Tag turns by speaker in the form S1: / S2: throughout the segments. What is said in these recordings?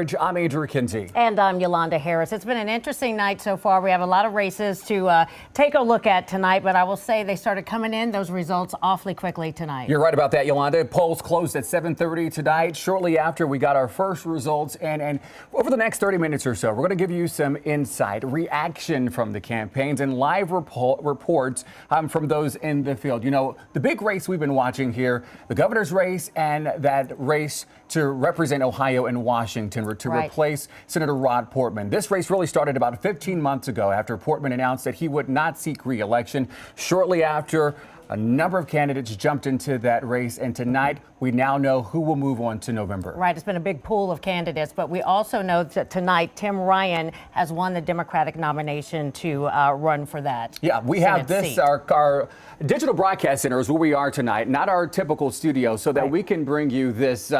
S1: I'm Andrew Kinsey.
S2: And I'm Yolanda Harris. It's been an interesting night so far. We have a lot of races to take a look at tonight, but I will say they started coming in, those results, awfully quickly tonight.
S1: You're right about that, Yolanda. Polls closed at 7:30 tonight, shortly after we got our first results. And over the next 30 minutes or so, we're going to give you some insight, reaction from the campaigns, and live reports from those in the field. You know, the big race we've been watching here, the governor's race and that race to represent Ohio and Washington to replace Senator Rod Portman. This race really started about 15 months ago after Portman announced that he would not seek re-election. Shortly after, a number of candidates jumped into that race, and tonight we now know who will move on to November.
S2: Right, it's been a big pool of candidates, but we also know that tonight Tim Ryan has won the Democratic nomination to run for that.
S1: Yeah, we have this, our digital broadcast center is where we are tonight, not our typical studio, so that we can bring you this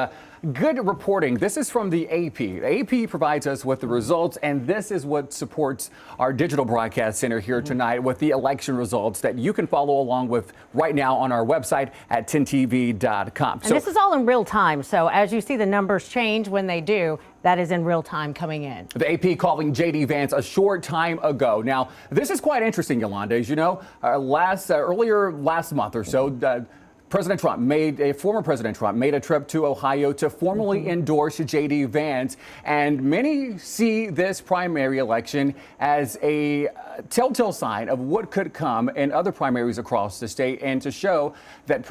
S1: good reporting. This is from the AP. The AP provides us with the results, and this is what supports our digital broadcast center here tonight with the election results that you can follow along with right now on our website at 10tv.com.
S2: And this is all in real time, so as you see the numbers change when they do, that is in real time coming in.
S1: The AP calling J.D. Vance a short time ago. Now, this is quite interesting, Yolanda. As you know, earlier last month or so, former President Trump made a trip to Ohio to formally endorse J.D. Vance, and many see this primary election as a telltale sign of what could come in other primaries across the state, and to show that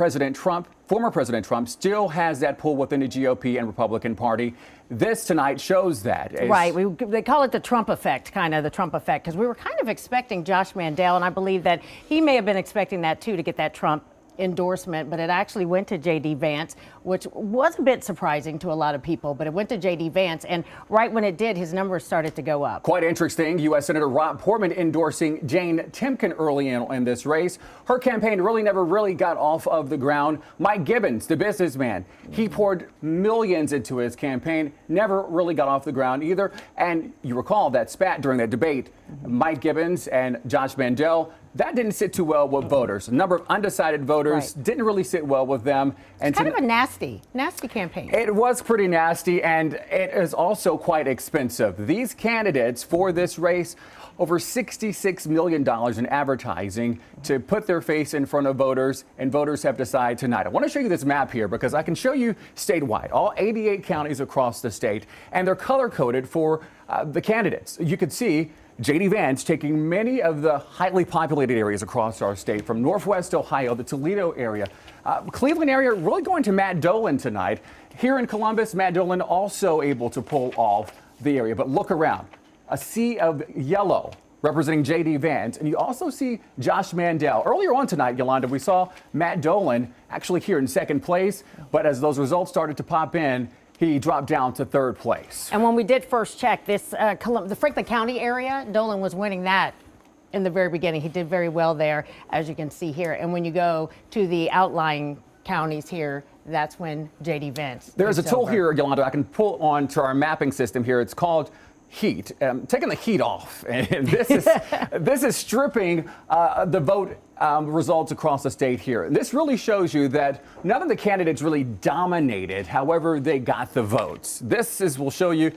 S1: former President Trump, still has that pull within the GOP and Republican Party. This tonight shows that.
S2: Right. They call it the Trump effect, because we were kind of expecting Josh Mandel, and I believe that he may have been expecting that too, to get that Trump endorsement, but it actually went to J.D. Vance, which was a bit surprising to a lot of people, but it went to J.D. Vance, and right when it did, his numbers started to go up.
S1: Quite interesting. U.S. Senator Rod Portman endorsing Jane Timken early in this race. Her campaign never really got off of the ground. Mike Gibbons, the businessman, he poured millions into his campaign, never really got off the ground either. And you recall that spat during that debate, Mike Gibbons and Josh Mandel. That didn't sit too well with voters. A number of undecided voters didn't really sit well with them. And
S2: it's kind of a nasty campaign.
S1: It was pretty nasty, and it is also quite expensive. These candidates for this race, over $66 million in advertising to put their face in front of voters, and voters have decided tonight. I want to show you this map here because I can show you statewide, all 88 counties across the state, and they're color-coded for the candidates. You could see J.D. Vance taking many of the highly populated areas across our state, from Northwest Ohio, the Toledo area, Cleveland area, really going to Matt Dolan tonight. Here in Columbus, Matt Dolan also able to pull off the area. But look around, a sea of yellow representing J.D. Vance, and you also see Josh Mandel. Earlier on tonight, Yolanda, we saw Matt Dolan actually here in second place, but as those results started to pop in, he dropped down to third place.
S2: And when we did first check this, the Franklin County area, Dolan was winning that in the very beginning. He did very well there, as you can see here. And when you go to the outlying counties here, that's when J.D. Vance.
S1: There's a tool here, Yolanda, I can pull on to our mapping system here. It's called heat, taking the heat off. And this is stripping the vote results across the state here. This really shows you that none of the candidates really dominated, however they got the votes. Will show you,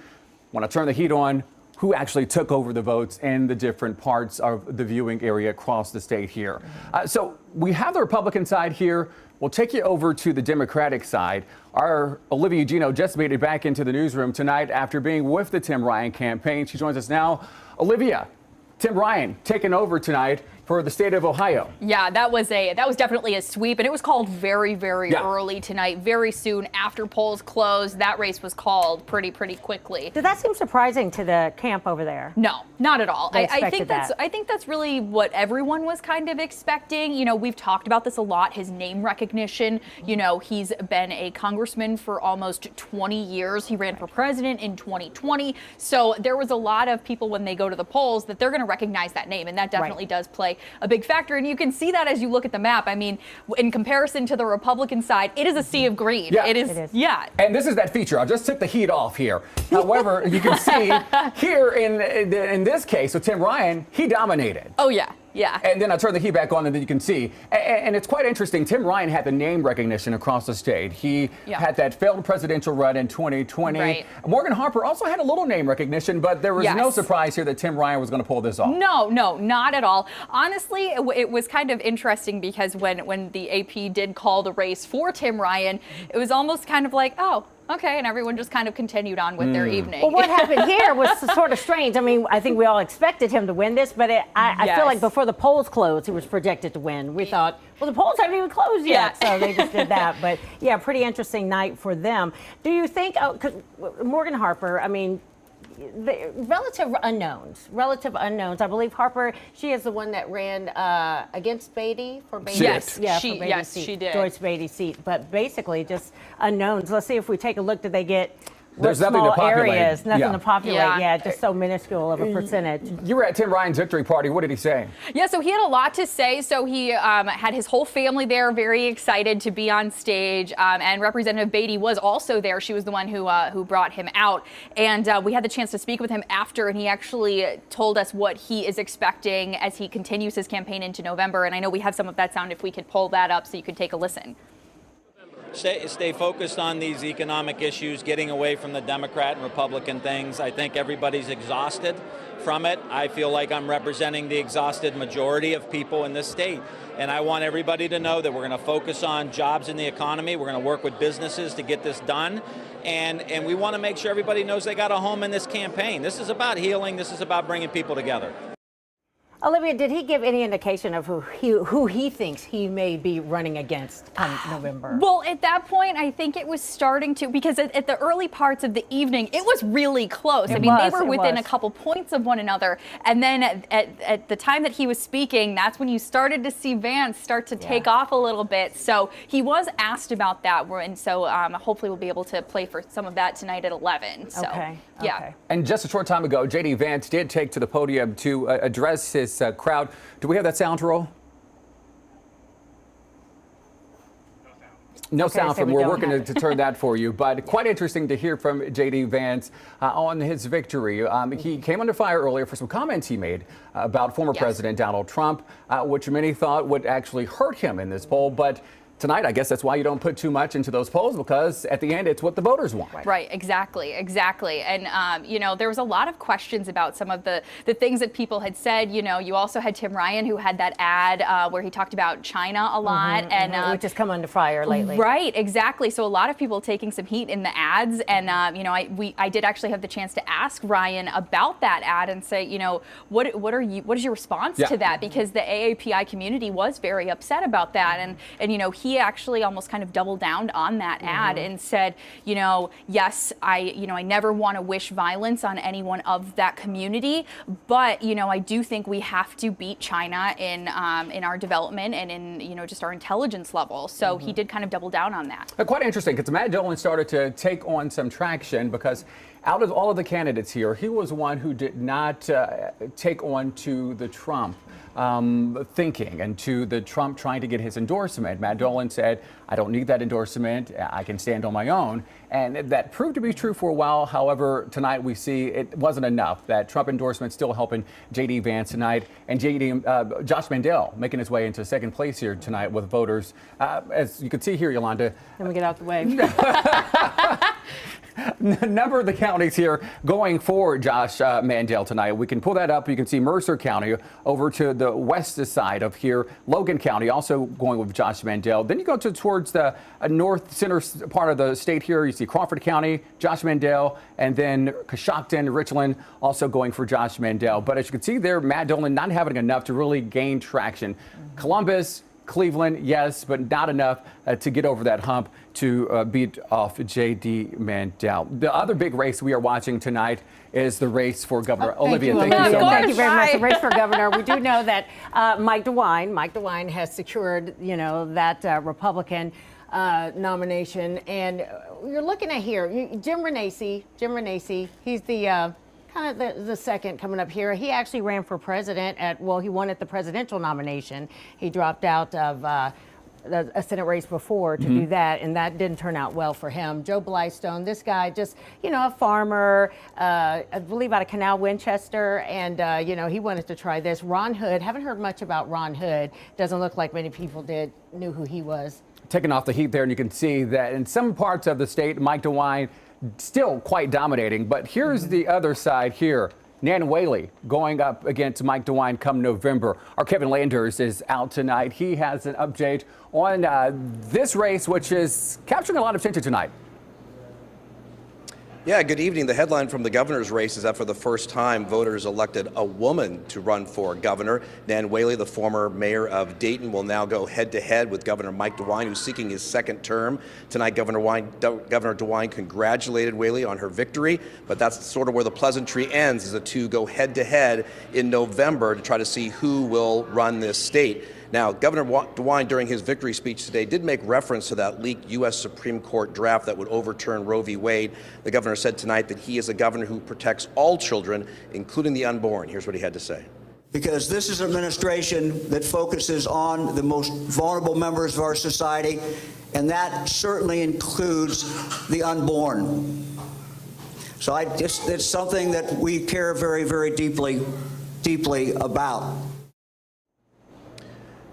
S1: when I turn the heat on, who actually took over the votes in the different parts of the viewing area across the state here. So we have the Republican side here. We'll take you over to the Democratic side. Our Olivia Gino just made it back into the newsroom tonight after being with the Tim Ryan campaign. She joins us now. Olivia, Tim Ryan taking over tonight for the state of Ohio.
S3: Yeah, that was definitely a sweep, and it was called very early tonight, very soon after polls closed. That race was called pretty quickly.
S2: Did that seem surprising to the camp over there?
S3: No, not at all.
S2: I think
S3: that's really what everyone was kind of expecting. You know, we've talked about this a lot, his name recognition. You know, he's been a congressman for almost 20 years. He ran for president in 2020. So there was a lot of people when they go to the polls that they're going to recognize that name, and that definitely does play a big factor. And you can see that as you look at the map. I mean, in comparison to the Republican side, it is a sea of green.
S1: Yeah.
S3: It is. Yeah.
S1: And this is that feature. I just took the heat off here. However, you can see here in this case with Tim Ryan, he dominated.
S3: Oh, yeah. Yeah.
S1: And then I turn the heat back on, and then you can see. And it's quite interesting. Tim Ryan had the name recognition across the state. He had that failed presidential run in 2020.
S3: Right.
S1: Morgan Harper also had a little name recognition, but there was no surprise here that Tim Ryan was going to pull this off.
S3: No, not at all. Honestly, it was kind of interesting because when the AP did call the race for Tim Ryan, it was almost kind of like, oh, okay, and everyone just kind of continued on with their evening.
S2: Well, what happened here was sort of strange. I mean, I think we all expected him to win this, but I feel like before the polls closed, he was projected to win. We thought, well, the polls haven't even closed yet, so they just did that. But yeah, pretty interesting night for them. Do you think, because Morgan Harper, I mean, the relative unknowns. I believe Harper, she is the one that ran against Beatty for Beatty.
S3: Yes,
S2: yeah,
S3: she,
S2: for Beatty's
S3: yes,
S2: seat,
S3: she did.
S2: Joyce Beatty's seat, but basically just unknowns. Let's see if we take a look. Did they get
S1: There's nothing
S2: small
S1: to populate.
S2: areas? Nothing to populate.
S3: Yeah.
S2: Just so minuscule of a percentage.
S1: You were at Tim Ryan's victory party. What did he say?
S3: Yeah, so he had a lot to say. So he had his whole family there, very excited to be on stage. And Representative Beatty was also there. She was the one who brought him out. And we had the chance to speak with him after, and he actually told us what he is expecting as he continues his campaign into November. And I know we have some of that sound if we could pull that up so you could take a listen.
S4: Stay focused on these economic issues, getting away from the Democrat and Republican things. I think everybody's exhausted from it. I feel like I'm representing the exhausted majority of people in this state. And I want everybody to know that we're going to focus on jobs in the economy. We're going to work with businesses to get this done. And we want to make sure everybody knows they got a home in this campaign. This is about healing. This is about bringing people together.
S2: Olivia, did he give any indication of who he thinks he may be running against come November?
S3: Well, at that point, I think it was starting to, because at the early parts of the evening, it was really close. They were within a couple points of one another. And then at the time that he was speaking, that's when you started to see Vance start to take off a little bit. So he was asked about that. And so hopefully we'll be able to play for some of that tonight at 11. So, yeah.
S1: And just a short time ago, J.D. Vance did take to the podium to address his crowd. Do we have that sound roll? No sound from. We're working to turn that for you, but quite interesting to hear from J.D. Vance on his victory. He came under fire earlier for some comments he made about former President Donald Trump, which many thought would actually hurt him in this poll, but tonight, I guess that's why you don't put too much into those polls, because at the end, it's what the voters want.
S3: Right, exactly. And, there was a lot of questions about some of the things that people had said. You also had Tim Ryan, who had that ad where he talked about China a lot.
S2: Which has come under fire lately.
S3: Right, exactly. So a lot of people taking some heat in the ads. And, I did actually have the chance to ask Ryan about that ad and say, what is your response to that? Because the AAPI community was very upset about that. And he actually almost kind of doubled down on that ad and said, yes, I never want to wish violence on anyone of that community, but I do think we have to beat China in our development and in just our intelligence level. So he did kind of double down on that.
S1: Quite interesting, because Matt Dillon started to take on some traction, because out of all of the candidates here, he was one who did not take on to the Trump thinking and to the Trump trying to get his endorsement. Matt Dillon said, I don't need that endorsement. I can stand on my own. And that proved to be true for a while. However, tonight we see it wasn't enough. That Trump endorsement still helping J.D. Vance tonight. And Josh Mandel making his way into second place here tonight with voters. As you can see here, Yolanda.
S2: Let me get out the way.
S1: Number of the counties here going for Josh Mandel tonight. We can pull that up. You can see Mercer County over to the west side of here. Logan County also going with Josh Mandel. Then you go towards the north center part of the state here. You see Crawford County, Josh Mandel, and then Coshocton, Richland also going for Josh Mandel. But as you can see there, Matt Dillon not having enough to really gain traction. Columbus, Cleveland, yes, but not enough to get over that hump to beat off J.D. Mandel. The other big race we are watching tonight is the race for governor. Olivia, thank you so much.
S2: Thank you very much. The race for governor. We do know that Mike DeWine has secured, that Republican nomination. And you're looking at here, Jim Renacci, he's the kind of the second coming up here. He actually ran for president he won at the presidential nomination. He dropped out of a Senate race before to do that, and that didn't turn out well for him. Joe Blystone, this guy, just, a farmer, I believe out of Canal Winchester, and, he wanted to try this. Ron Hood, haven't heard much about Ron Hood. Doesn't look like many people knew who he was.
S1: Taking off the heat there, and you can see that in some parts of the state, Mike DeWine still quite dominating. But here's the other side here. Nan Whaley going up against Mike DeWine come November. Our Kevin Landers is out tonight. He has an update on this race, which is capturing a lot of attention tonight.
S5: Yeah, good evening. The headline from the governor's race is that for the first time, voters elected a woman to run for governor. Nan Whaley, the former mayor of Dayton, will now go head-to-head with Governor Mike DeWine, who's seeking his second term. Tonight, Governor DeWine congratulated Whaley on her victory, but that's sort of where the pleasantry ends, as the two go head-to-head in November to try to see who will run this state. Now, Governor DeWine, during his victory speech today, did make reference to that leaked U.S. Supreme Court draft that would overturn Roe v. Wade. The governor said tonight that he is a governor who protects all children, including the unborn. Here's what he had to say.
S6: Because this is an administration that focuses on the most vulnerable members of our society, and that certainly includes the unborn. So it's something that we care very, very deeply about.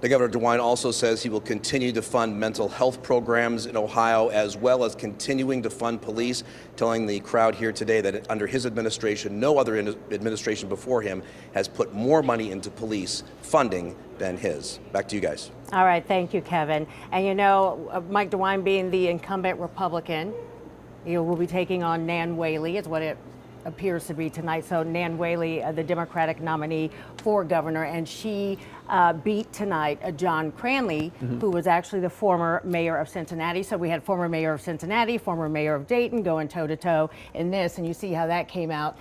S5: The Governor DeWine also says he will continue to fund mental health programs in Ohio, as well as continuing to fund police, telling the crowd here today that under his administration, no other administration before him has put more money into police funding than his. Back to you guys.
S2: All right, thank you, Kevin. And Mike DeWine being the incumbent Republican, will be taking on Nan Whaley, is what it appears to be tonight. So Nan Whaley, the Democratic nominee for governor, and she beat tonight John Cranley, who was actually the former mayor of Cincinnati. So we had former mayor of Cincinnati, former mayor of Dayton going toe-to-toe in this, and you see how that came out.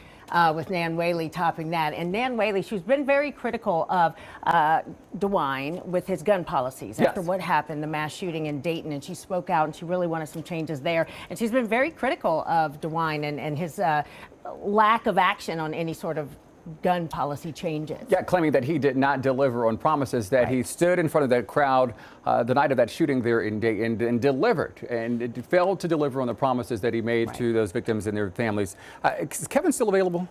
S2: With Nan Whaley topping that. And Nan Whaley, she's been very critical of DeWine with his gun policies after what happened, the mass shooting in Dayton. And she spoke out and she really wanted some changes there. And she's been very critical of DeWine and his lack of action on any sort of gun policy changes. Yeah,
S1: claiming that he did not deliver on promises that he stood in front of that crowd the night of that shooting there in Dayton and delivered, and it failed to deliver on the promises that he made to those victims and their families. Is Kevin still available?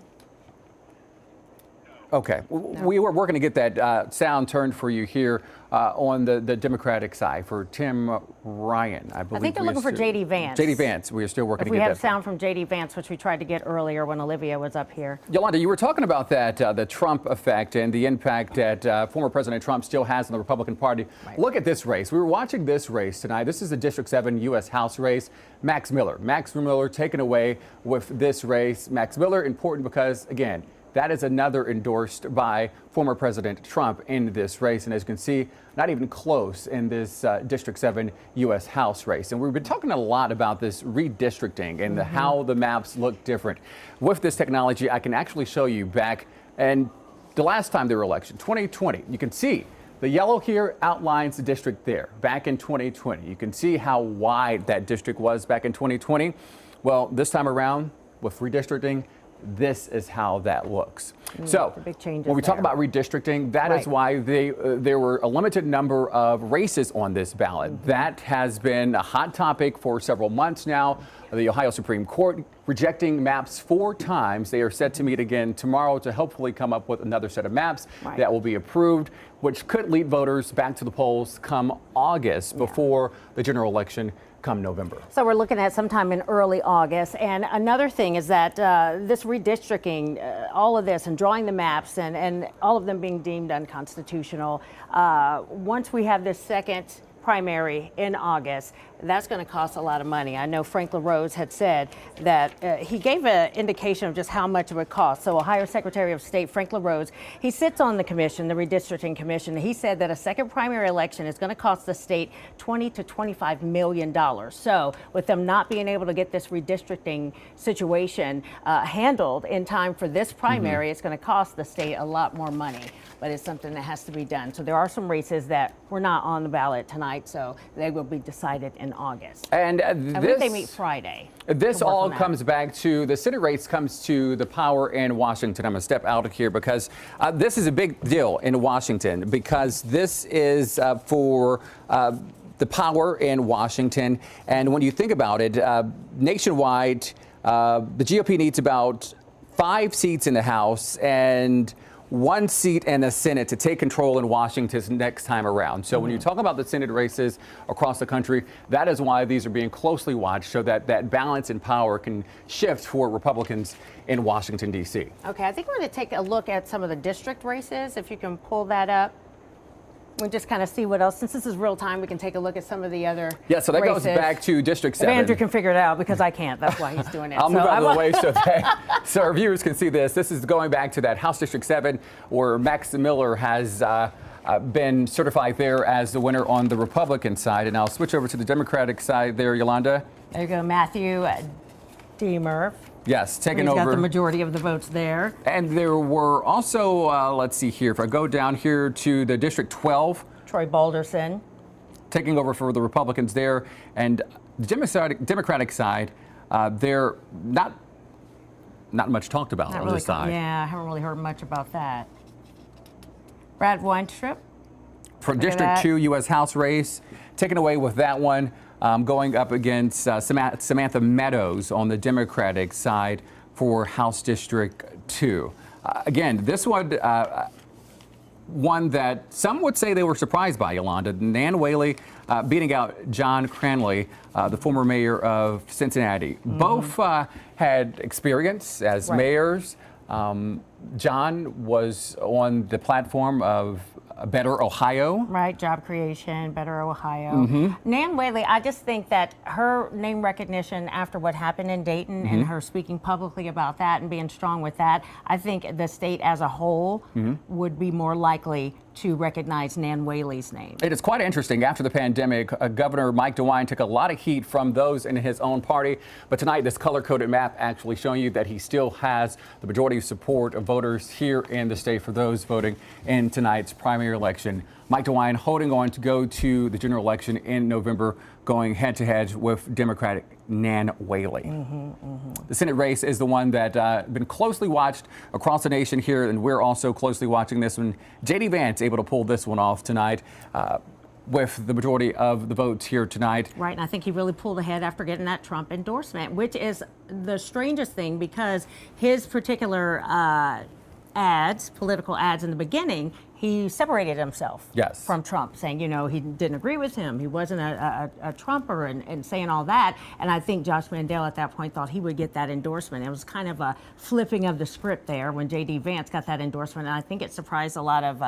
S1: Okay, we're going to get that sound turned for you here on the Democratic side for Tim Ryan. I
S2: think they're looking for J.D. Vance.
S1: J.D. Vance. We are still working to get that.
S2: We have sound from J.D. Vance, which we tried to get earlier when Olivia was up here.
S1: Yolanda, you were talking about that, the Trump effect and the impact that former President Trump still has on the Republican Party. Look at this race. We were watching this race tonight. This is the District 7 U.S. House race. Max Miller taken away with this race. Max Miller, important because, again, that is another endorsed by former President Trump in this race. And as you can see, not even close in this District 7 U.S. House race. And we've been talking a lot about this redistricting and how the maps look different. With this technology, I can actually show you back and the last time there were elections, 2020. You can see the yellow here outlines the district there back in 2020. You can see how wide that district was back in 2020. Well, this time around with redistricting, this is how that looks. So when we talk about redistricting, that is why there were a limited number of races on this ballot. That has been a hot topic for several months now. The Ohio Supreme Court rejecting maps 4 times. They are set to meet again tomorrow to hopefully come up with another set of maps that will be approved, which could lead voters back to the polls come August before the general election come November.
S2: So we're looking at sometime in early August. And another thing is that this redistricting, all of this and drawing the maps and all of them being deemed unconstitutional, once we have this second primary in August, that's going to cost a lot of money. I know Frank LaRose had said that he gave an indication of just how much it would cost. So Ohio Secretary of State Frank LaRose, he sits on the commission, the Redistricting Commission. He said that a second primary election is going to cost the state $20 to $25 million. So with them not being able to get this redistricting situation handled in time for this primary, it's going to cost the state a lot more money. But it's something that has to be done. So there are some races that were not on the ballot tonight, so they will be decided in August.
S1: And
S2: I think they meet Friday.
S1: This all comes back to the Senate race comes to the power in Washington. I'm going to step out of here because this is a big deal in Washington because this is for the power in Washington. And when you think about it, nationwide, the GOP needs about 5 seats in the House and 1 seat in the Senate to take control in Washington next time around. So when you talk about the Senate races across the country, that is why these are being closely watched, so that that balance in power can shift for Republicans in Washington, D.C.
S2: Okay, I think we're going to take a look at some of the district races, if you can pull that up. We just kind of see what else. Since this is real time, we can take a look at some of the other
S1: Yeah, so that
S2: races.
S1: goes back to District
S2: If
S1: 7.
S2: Andrew can figure it out, because I can't. That's why he's doing it.
S1: I'll move out of the way
S2: I'm-
S1: so our viewers can see this. This is going back to that House District 7 where Max Miller has been certified there as the winner on the Republican side. And I'll switch over to the Democratic side there, Yolanda.
S2: There you go, Matthew Deemer.
S1: Yes, taking
S2: He's
S1: over.
S2: got the majority of the votes there.
S1: And there were also, let's see here, if I go down here to the District 12,
S2: Troy Balderson.
S1: taking over for the Republicans there. And the Democratic side, they're not much talked about
S2: Not
S1: on
S2: really
S1: this side.
S2: Yeah, I haven't really heard much about that. Brad Weintraub.
S1: For
S2: Look at
S1: District
S2: that.
S1: 2 U.S. House race, taken away with that one, going up against Samantha Meadows on the Democratic side for House District 2. Again, this one that some would say they were surprised by, Yolanda. Nan Whaley beating out John Cranley, the former mayor of Cincinnati. Both had experience as mayors. John was on the platform of Better Ohio.
S2: Right, job creation, Better Ohio. Nan Whaley, I just think that her name recognition after what happened in Dayton and her speaking publicly about that and being strong with that, I think the state as a whole would be more likely to recognize Nan Whaley's name.
S1: It is quite interesting. After the pandemic, Governor Mike DeWine took a lot of heat from those in his own party. But tonight, this color-coded map actually showing you that he still has the majority of support of voters here in the state for those voting in tonight's primary election. Mike DeWine holding on to go to the general election in November, going head-to-head with Democratic Nan Whaley. The Senate race is the one that been closely watched across the nation here, and we're also closely watching this one. J.D. Vance able to pull this one off tonight with the majority of the votes here tonight.
S2: Right, and I think he really pulled ahead after getting that Trump endorsement, which is the strangest thing because his particular political ads in the beginning, he separated himself from Trump, saying, you know, he didn't agree with him. He wasn't a Trumper and saying all that. And I think Josh Mandel at that point thought he would get that endorsement. It was kind of a flipping of the script there when J.D. Vance got that endorsement. And I think it surprised a lot of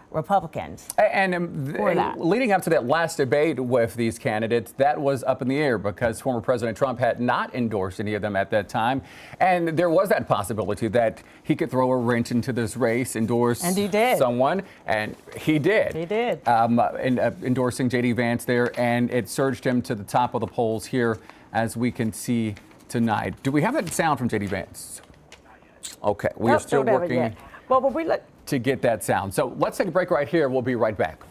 S2: Republicans.
S1: And leading up to that last debate with these candidates, that was up in the air because former President Trump had not endorsed any of them at that time. And there was that possibility that he could throw a wrench into this race, endorse someone. And he did.
S2: He did.
S1: Endorsing J.D. Vance there, and it surged him to the top of the polls here, as we can see tonight. Do we have that sound from J.D. Vance? Okay, we are still working to get that sound. So let's take a break right here. We'll be right back.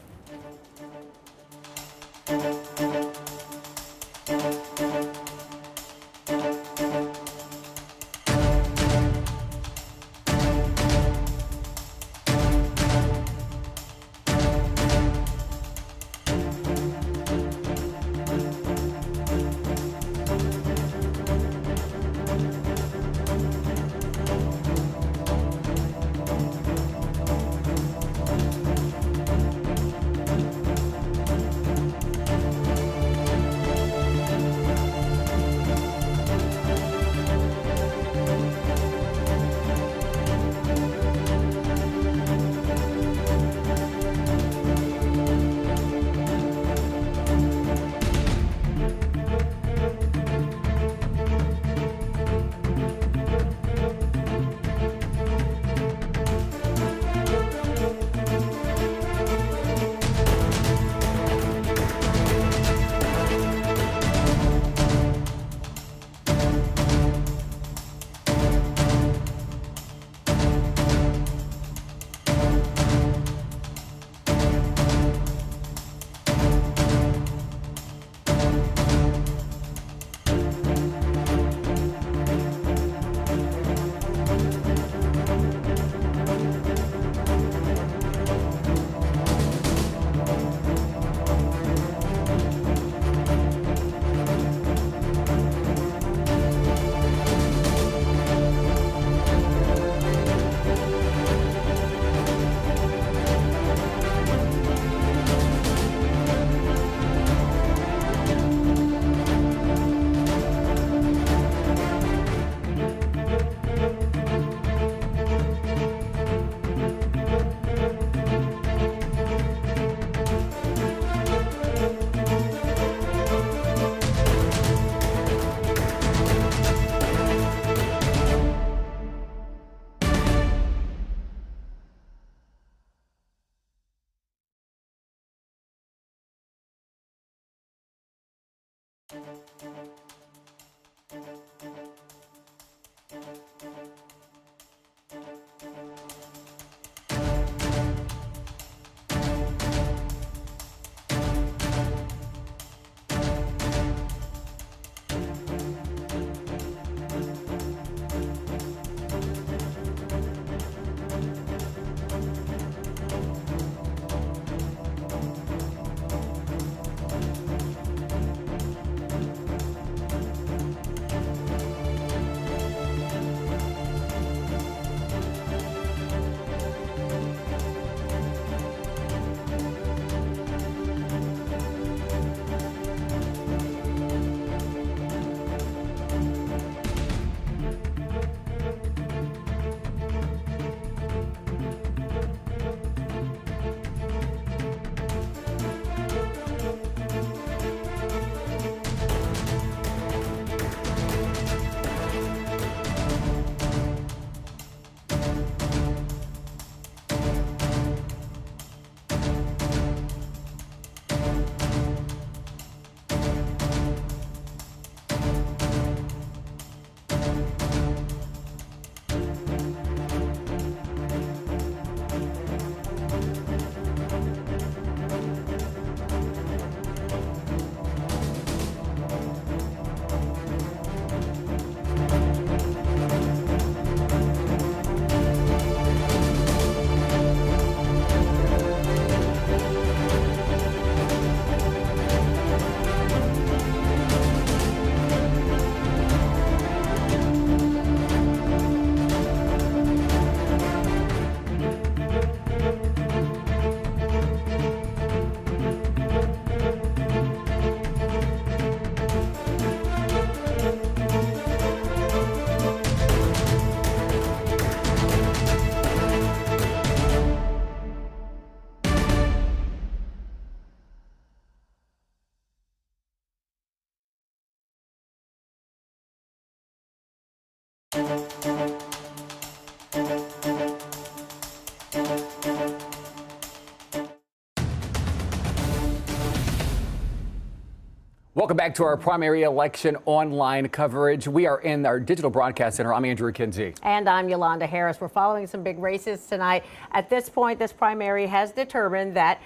S1: Welcome back to our primary election online coverage. We are in our digital broadcast center. I'm Andrew Kinsey.
S2: And I'm Yolanda Harris. We're following some big races tonight. At this point, this primary has determined that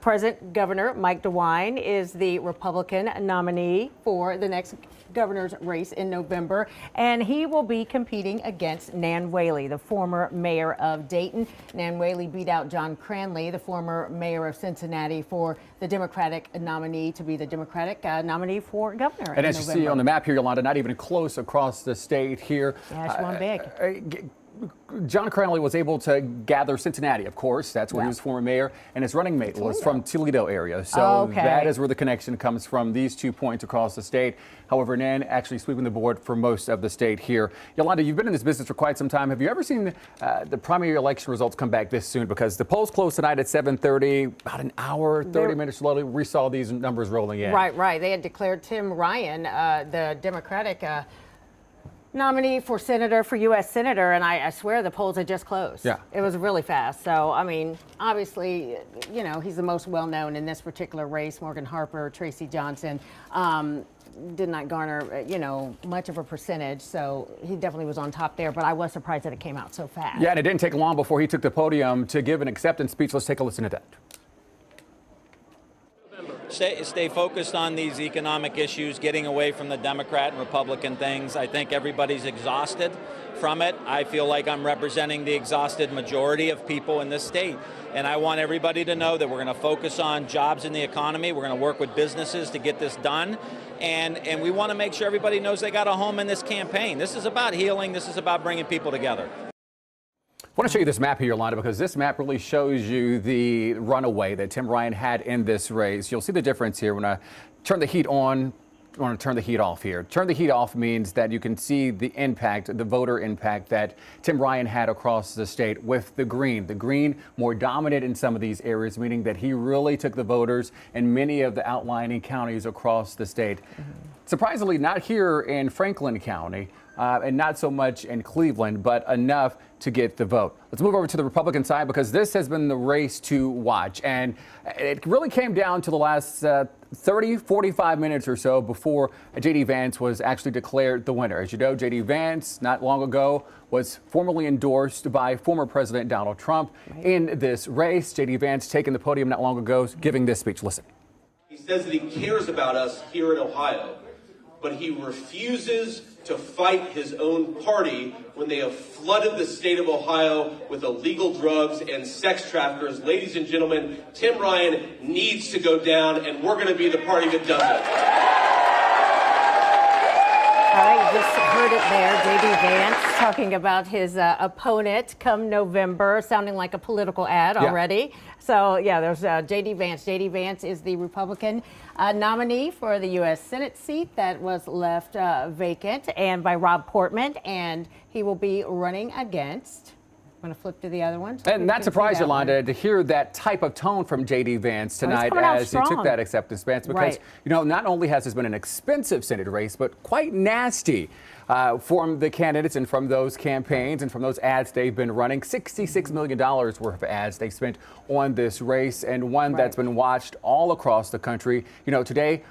S2: President Governor Mike DeWine is the Republican nominee for the next governor's race in November, and he will be competing against Nan Whaley, the former mayor of Dayton. Nan Whaley beat out John Cranley, the former mayor of Cincinnati, for the Democratic nominee to be the Democratic nominee for governor.
S1: And as you see on the map here, Yolanda, not even close across the state here.
S2: Yeah, she won big.
S1: John Cranley was able to gather Cincinnati, of course. That's where he was former mayor, and his running mate was from Toledo area. So that is where the connection comes from, these 2 points across the state. However, Nan actually sweeping the board for most of the state here. Yolanda, you've been in this business for quite some time. Have you ever seen the primary election results come back this soon? Because the polls closed tonight at 7:30, about an hour, 30 minutes later, we saw these numbers rolling in.
S2: Right. They had declared Tim Ryan the Democratic nominee for U.S. Senator, and I swear the polls had just closed.
S1: Yeah.
S2: It was really fast. So, I mean, obviously, you know, he's the most well-known in this particular race. Morgan Harper, Tracy Johnson did not garner, you know, much of a percentage. So he definitely was on top there, but I was surprised that it came out so fast.
S1: Yeah, and it didn't take long before he took the podium to give an acceptance speech. Let's take a listen to that.
S4: Stay focused on these economic issues, getting away from the Democrat and Republican things. I think everybody's exhausted from it. I feel like I'm representing the exhausted majority of people in this state. And I want everybody to know that we're going to focus on jobs in the economy. We're going to work with businesses to get this done. And we want to make sure everybody knows they got a home in this campaign. This is about healing. This is about bringing people together.
S1: I want to show you this map here, Yolanda, because this map really shows you the runaway that Tim Ryan had in this race. You'll see the difference here when I turn the heat on. I want to turn the heat off here. Turn the heat off means that you can see the impact, the voter impact that Tim Ryan had across the state with the green. The green more dominant in some of these areas, meaning that he really took the voters in many of the outlying counties across the state. Surprisingly, not here in Franklin County. And not so much in Cleveland, but enough to get the vote. Let's move over to the Republican side because this has been the race to watch. And it really came down to the last 45 minutes or so before J.D. Vance was actually declared the winner. As you know, J.D. Vance, not long ago, was formally endorsed by former President Donald Trump in this race. J.D. Vance taking the podium not long ago, giving this speech. Listen.
S7: He says that he cares about us here in Ohio, but he refuses to fight his own party when they have flooded the state of Ohio with illegal drugs and sex traffickers. Ladies and gentlemen, Tim Ryan needs to go down, and we're going to be the party that does it.
S2: All right, you just heard it there. J.D. Vance talking about his opponent come November, sounding like a political ad already. So, yeah, there's J.D. Vance. J.D. Vance is the Republican nominee for the U.S. Senate seat that was left vacant and by Rob Portman, and he will be running against. I'm going to flip to the other one. So
S1: and not surprised, Yolanda, to hear that type of tone from J.D. Vance tonight as he took that acceptance speech, because, you know, not only has this been an expensive Senate race, but quite nasty from the candidates and from those campaigns and from those ads they've been running. $66 million worth of ads they spent on this race, and one that's been watched all across the country. You know, today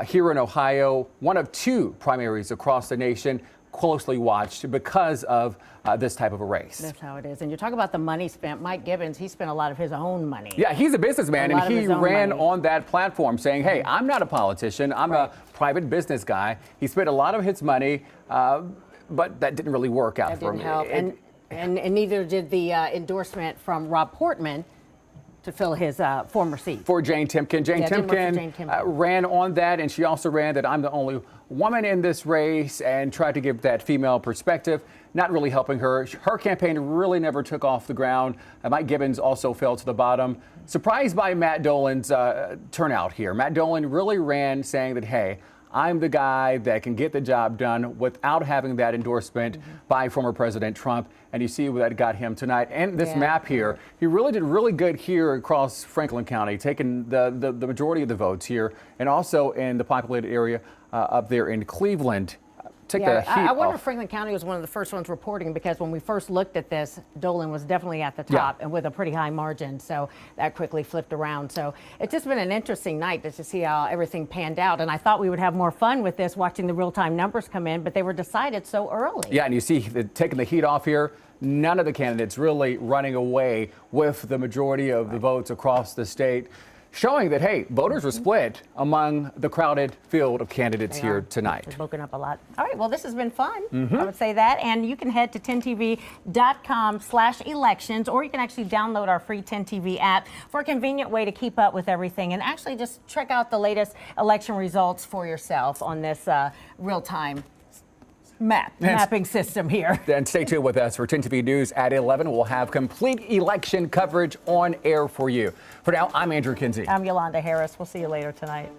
S1: here in Ohio, one of two primaries across the nation closely watched because of this type of a race.
S2: That's how it is. And you talk about the money spent. Mike Gibbons, he spent a lot of his own money.
S1: Yeah, he's a businessman, and he ran on that platform saying, hey, I'm not a politician. I'm a private business guy. He spent a lot of his money, but that didn't really work out for him.
S2: That didn't help. And neither did the endorsement from Rob Portman to fill his former seat.
S1: For Jane Timken. Jane Timken ran on that, and she also ran that I'm the only woman in this race and tried to give that female perspective, not really helping her. Her campaign really never took off the ground. Mike Gibbons also fell to the bottom. Surprised by Matt Dolan's turnout here. Matt Dolan really ran saying that, hey, I'm the guy that can get the job done without having that endorsement by former President Trump. And you see what that got him tonight. And this map here, he really did really good here across Franklin County, taking the majority of the votes here, and also in the populated area up there in Cleveland. Take the heat
S2: I wonder
S1: off.
S2: if Franklin County was one of the first ones reporting, because when we first looked at this, Dolan was definitely at the top and with a pretty high margin. So that quickly flipped around. So it's just been an interesting night just to see how everything panned out. And I thought we would have more fun with this, watching the real-time numbers come in, but they were decided so early.
S1: Yeah, and you see taking the heat off here. None of the candidates really running away with the majority of the votes across the state, showing that, hey, voters were split among the crowded field of candidates here tonight.
S2: They've woken up a lot. All right, well, this has been fun. I would say that. And you can head to 10tv.com/elections, or you can actually download our free 10TV app for a convenient way to keep up with everything and actually just check out the latest election results for yourself on this real-time mapping system here.
S1: Then stay tuned with us for 10TV News at 11. We'll have complete election coverage on air for you. For now, I'm Andrew Kinsey.
S2: I'm Yolanda Harris. We'll see you later tonight.